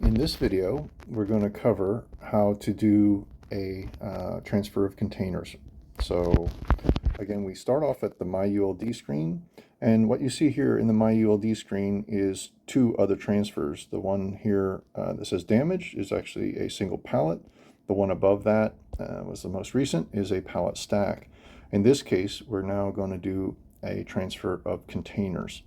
In this video, we're going to cover how to do a transfer of containers. So again, we start off at the My ULD screen, and what you see here in the My ULD screen is two other transfers. The one here that says damage is actually a single pallet. The one above that was the most recent, is a pallet stack. In this case, we're now going to do a transfer of containers.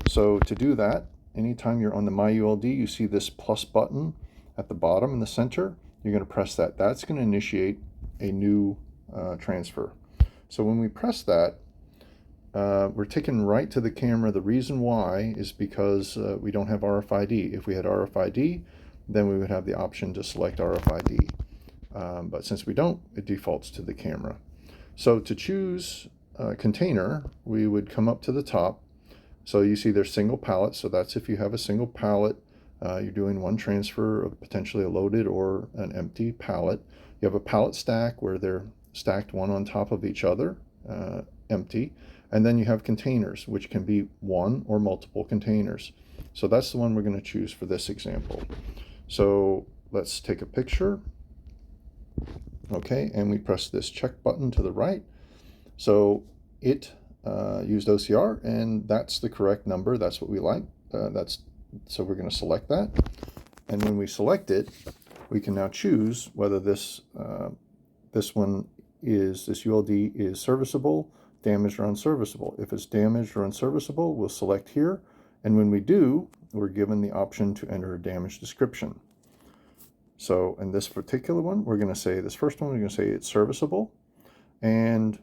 So to do that, anytime you're on the My ULD, you see this plus button at the bottom in the center. You're going to press that. That's going to initiate a new transfer. So when we press that, we're taken right to the camera. The reason why is because we don't have RFID. If we had RFID, then we would have the option to select RFID. But since we don't, it defaults to the camera. So to choose a container, we would come up to the top. So you see there's single pallet. So that's if you have a single pallet, you're doing one transfer of potentially a loaded or an empty pallet. You have a pallet stack where they're stacked one on top of each other, empty. And then you have containers, which can be one or multiple containers. So that's the one we're going to choose for this example. So let's take a picture. Okay, and we press this check button to the right. So it used OCR, and that's the correct number. That's what we like. So we're going to select that. And when we select it, we can now choose whether this ULD is serviceable, damaged, or unserviceable. If it's damaged or unserviceable, we'll select here. And when we do, we're given the option to enter a damage description. So in this particular one, we're going to say, this first one, we're going to say it's serviceable. And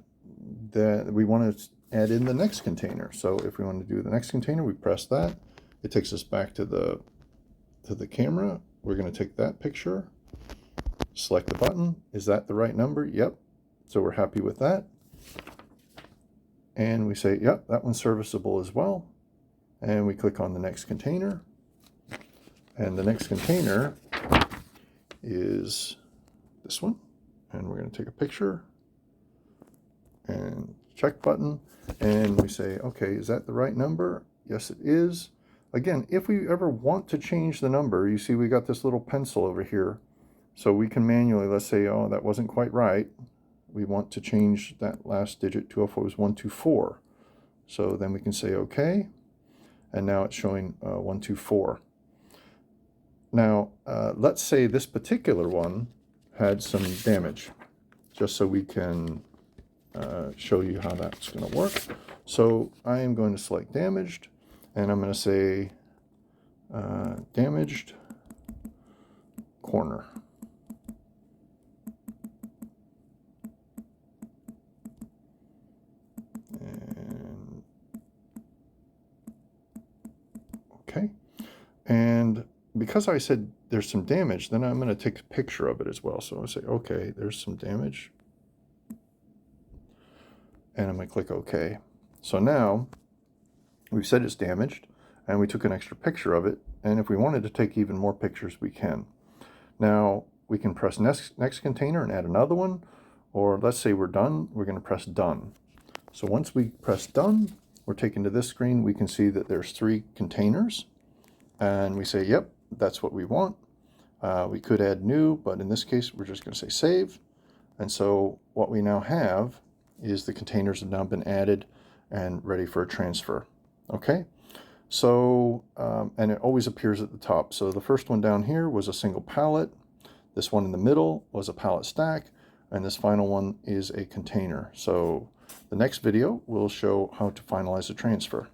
we want to add in the next container. So if we want to do the next container, we press that. It takes us back to the camera. We're going to take that picture, select the button. Is that the right number? Yep. So we're happy with that. And we say, yep, that one's serviceable as well. And we click on the next container. And the next container is this one. And we're going to take a picture and check button. And we say, okay, is that the right number? Yes, it is. Again, if we ever want to change the number, you see we got this little pencil over here. So we can manually, let's say, oh, that wasn't quite right. We want to change that last digit to, if it was 124. So then we can say okay. And now it's showing 124. Now, let's say this particular one had some damage, just so we can show you how that's going to work. So I am going to select damaged, and I'm going to say damaged corner. And okay. And because I said there's some damage, then I'm going to take a picture of it as well. So I'll say, okay, there's some damage. And I'm going to click OK. So now we've said it's damaged, and we took an extra picture of it. And if we wanted to take even more pictures, we can. Now we can press next container and add another one. Or let's say we're done, we're going to press done. So once we press done, we're taken to this screen. We can see that there's 3 containers. And we say, yep, that's what we want. We could add new, but in this case, we're just going to say save. And so what we now have is the containers have now been added and ready for a transfer. Okay, so and it always appears at the top. So the first one down here was a single pallet. This one in the middle was a pallet stack, and this final one is a container. So the next video will show how to finalize the transfer.